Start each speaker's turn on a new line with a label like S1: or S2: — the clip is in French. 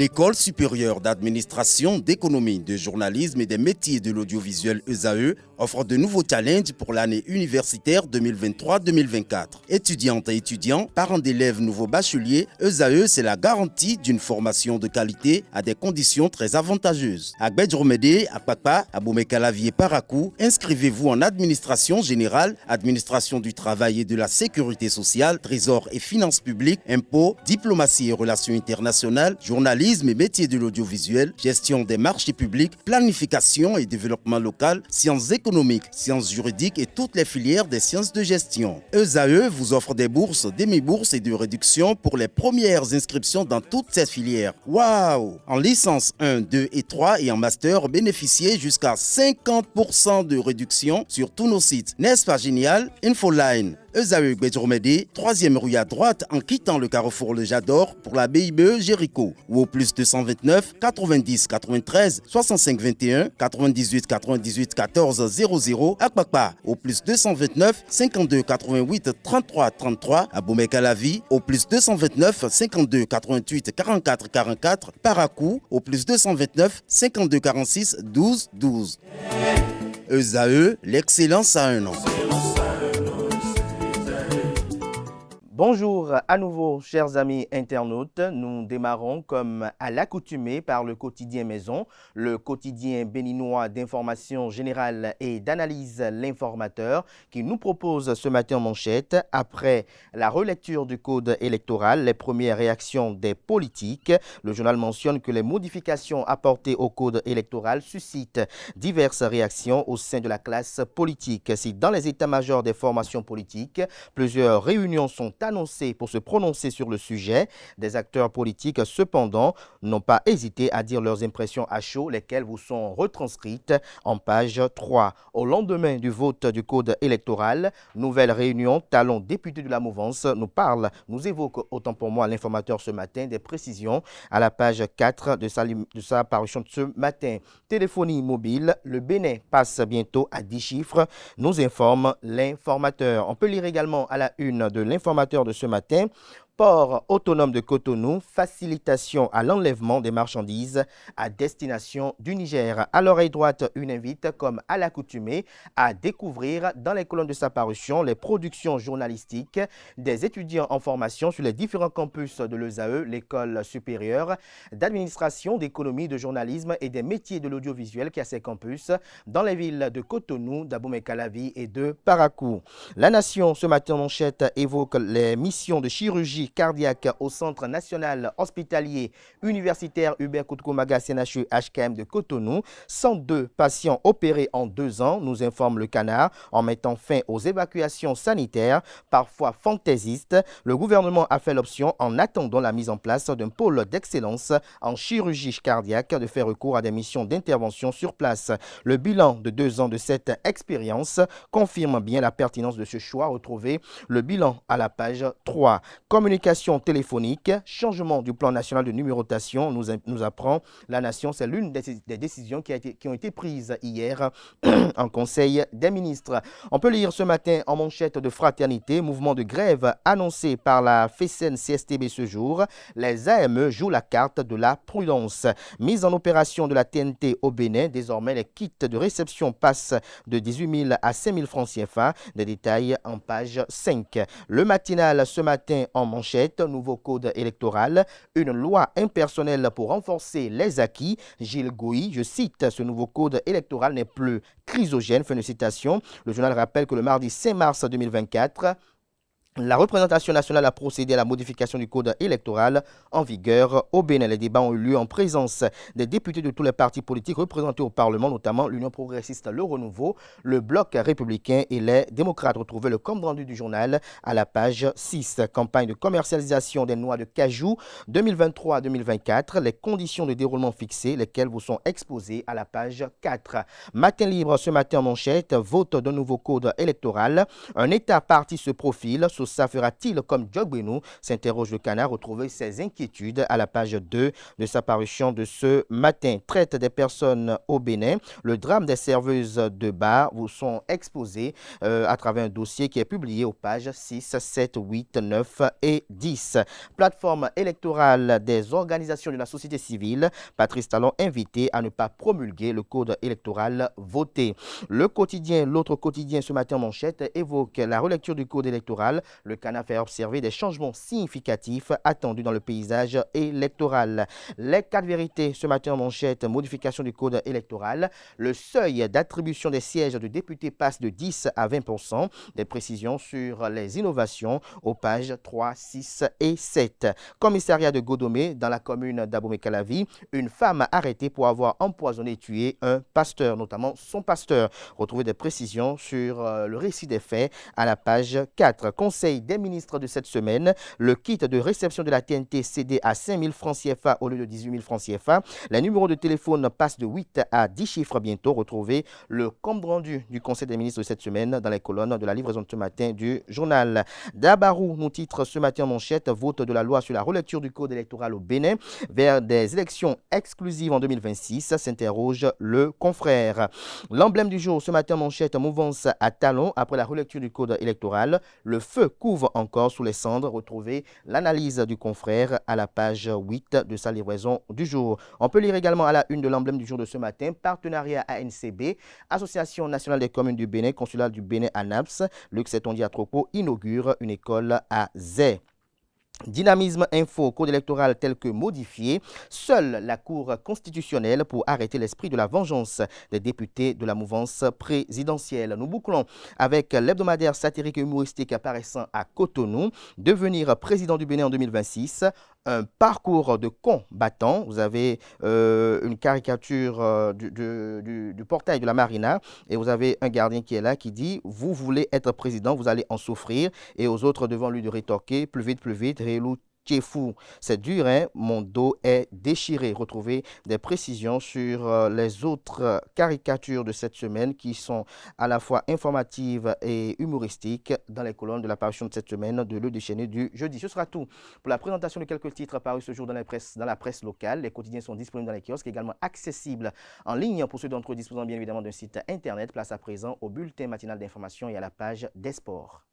S1: L'École supérieure d'administration, d'économie, de journalisme et des métiers de l'audiovisuel ESAE offre de nouveaux challenges pour l'année universitaire 2023-2024. Étudiantes et étudiants, parents d'élèves nouveaux bacheliers, ESAE, c'est la garantie d'une formation de qualité à des conditions très avantageuses. À Gbedjromede, à Papa, à Boumekalavi et Parakou, inscrivez-vous en administration générale, administration du travail et de la sécurité sociale, trésor et finances publiques, impôts, diplomatie et relations internationales, journalisme et métiers de l'audiovisuel, gestion des marchés publics, planification et développement local, sciences économiques, sciences juridiques et toutes les filières des sciences de gestion. ESAE vous offre des bourses, demi-bourses et de réductions pour les premières inscriptions dans toutes ces filières. Waouh! En licence 1, 2 et 3 et en master, bénéficiez jusqu'à 50% de réduction sur tous nos sites. N'est-ce pas génial? Infoline. ESAE Gbedjromede, 3e rue à droite en quittant le carrefour Le Jador pour la BIBE Jéricho ou au plus 229 90 93 65 21 98 98 14 00 à Kpakpa au plus 229 52 88 33 33 à Boumekalavi au plus 229 52 88 44 44 Parakou au plus 229 52 46 12 12. ESAE, l'excellence à un an.
S2: Bonjour à nouveau, chers amis internautes. Nous démarrons comme à l'accoutumée par le quotidien Maison, le quotidien béninois d'information générale et d'analyse L'Informateur, qui nous propose ce matin en manchette, après la relecture du code électoral, les premières réactions des politiques. Le journal mentionne que les modifications apportées au code électoral suscitent diverses réactions au sein de la classe politique. Si dans les états-majors des formations politiques, plusieurs réunions sont annoncé pour se prononcer sur le sujet. Des acteurs politiques, cependant, n'ont pas hésité à dire leurs impressions à chaud, lesquelles vous sont retranscrites en page 3. Au lendemain du vote du code électoral, nouvelle réunion, Talon, député de la mouvance, nous évoque, autant pour moi, l'informateur ce matin, des précisions à la page 4 de sa parution de ce matin. Téléphonie mobile, le Bénin passe bientôt à 10 chiffres, nous informe l'informateur. On peut lire également à la une de l'informateur de ce matin. Port autonome de Cotonou, facilitation à l'enlèvement des marchandises à destination du Niger. À l'oreille droite, une invite, comme à l'accoutumée, à découvrir dans les colonnes de sa parution les productions journalistiques des étudiants en formation sur les différents campus de l'ESAE, l'école supérieure d'administration, d'économie, de journalisme et des métiers de l'audiovisuel qui a ses campus dans les villes de Cotonou, d'Abomey-Calavi et de Parakou. La Nation, ce matin en manchette, évoque les missions de chirurgie cardiaque au Centre national hospitalier universitaire Hubert Koutkou-Maga CNHU HKM de Cotonou. 102 patients opérés en 2 ans, nous informe le Canard, en mettant fin aux évacuations sanitaires, parfois fantaisistes. Le gouvernement a fait l'option, en attendant la mise en place d'un pôle d'excellence en chirurgie cardiaque, de faire recours à des missions d'intervention sur place. Le bilan de 2 ans de cette expérience confirme bien la pertinence de ce choix. Retrouvez le bilan à la page 3. Communication téléphonique, changement du plan national de numérotation, nous apprend la Nation. C'est l'une des décisions qui ont été prises hier en Conseil des ministres. On peut lire ce matin en manchette de Fraternité, mouvement de grève annoncé par la FESEN-CSTB ce jour. Les AME jouent la carte de la prudence. Mise en opération de la TNT au Bénin, désormais les kits de réception passent de 18 000 à 5 000 francs CFA. Des détails en page 5. Le matinal ce matin en manchette, nouveau code électoral, une loi impersonnelle pour renforcer les acquis. Gilles Gouy, je cite, ce nouveau code électoral n'est plus chrysogène, fin de citation. Le journal rappelle que le mardi 5 mars 2024, la représentation nationale a procédé à la modification du code électoral en vigueur au Bénin. Les débats ont eu lieu en présence des députés de tous les partis politiques représentés au Parlement, notamment l'Union progressiste, le Renouveau, le Bloc républicain et les démocrates. Retrouvez le compte rendu du journal à la page 6. Campagne de commercialisation des noix de cajou 2023-2024. Les conditions de déroulement fixées, lesquelles vous sont exposées à la page 4. Matin libre ce matin en manchette, vote d'un nouveau code électoral. Un État parti se profile. Sosa fera-t-il comme Djogbenou, s'interroge le Canard. Retrouvez ses inquiétudes à la page 2 de sa parution de ce matin. Traite des personnes au Bénin. Le drame des serveuses de bar vous sont exposés à travers un dossier qui est publié aux pages 6, 7, 8, 9 et 10. Plateforme électorale des organisations de la société civile. Patrice Talon invité à ne pas promulguer le code électoral voté. Le quotidien, l'autre quotidien ce matin en manchette, évoque la relecture du code électoral. Le Canard fait observer des changements significatifs attendus dans le paysage électoral. Les 4 vérités ce matin en manchette, modification du code électoral. Le seuil d'attribution des sièges de députés passe de 10 à 20%. Des précisions sur les innovations aux pages 3, 6 et 7. Commissariat de Godomé dans la commune d'Abomey-Calavi. Une femme arrêtée pour avoir empoisonné et tué un pasteur, notamment son pasteur. Retrouvez des précisions sur le récit des faits à la page 4. Conseil des ministres de cette semaine. Le kit de réception de la TNT cédé à 5 000 francs CFA au lieu de 18 000 francs CFA. Les numéros de téléphone passent de 8 à 10 chiffres bientôt. Retrouvez le compte rendu du Conseil des ministres de cette semaine dans les colonnes de la livraison de ce matin du journal. Dabarou nous titre ce matin en manchette, vote de la loi sur la relecture du code électoral au Bénin vers des élections exclusives en 2026, s'interroge le confrère. L'emblème du jour ce matin en manchette, mouvance à talons après la relecture du code électoral. Le feu couvre encore sous les cendres. Retrouvez l'analyse du confrère à la page 8 de sa livraison du jour. On peut lire également à la une de l'emblème du jour de ce matin, partenariat ANCB, Association nationale des communes du Bénin, consulat du Bénin à Naps. Luc Setondia Tropo inaugure une école à Zé. Dynamisme Info, code électoral tel que modifié. Seule la Cour constitutionnelle pour arrêter l'esprit de la vengeance des députés de la mouvance présidentielle. Nous bouclons avec l'hebdomadaire satirique et humoristique apparaissant à Cotonou. Devenir président du Bénin en 2026. Un parcours de combattant. Vous avez une caricature du portail de la Marina et vous avez un gardien qui est là qui dit « Vous voulez être président, vous allez en souffrir » et aux autres devant lui de rétorquer « Plus vite, Réelou Tchefou. » C'est dur, hein? Mon dos est déchiré. Retrouvez des précisions sur les autres caricatures de cette semaine qui sont à la fois informatives et humoristiques dans les colonnes de la parution de cette semaine de Le Déchaîné du jeudi. Ce sera tout pour la présentation de quelques titres parus ce jour dans la presse locale. Les quotidiens sont disponibles dans les kiosques, également accessibles en ligne pour ceux d'entre eux disposant bien évidemment d'un site internet. Place à présent au bulletin matinal d'information et à la page des sports.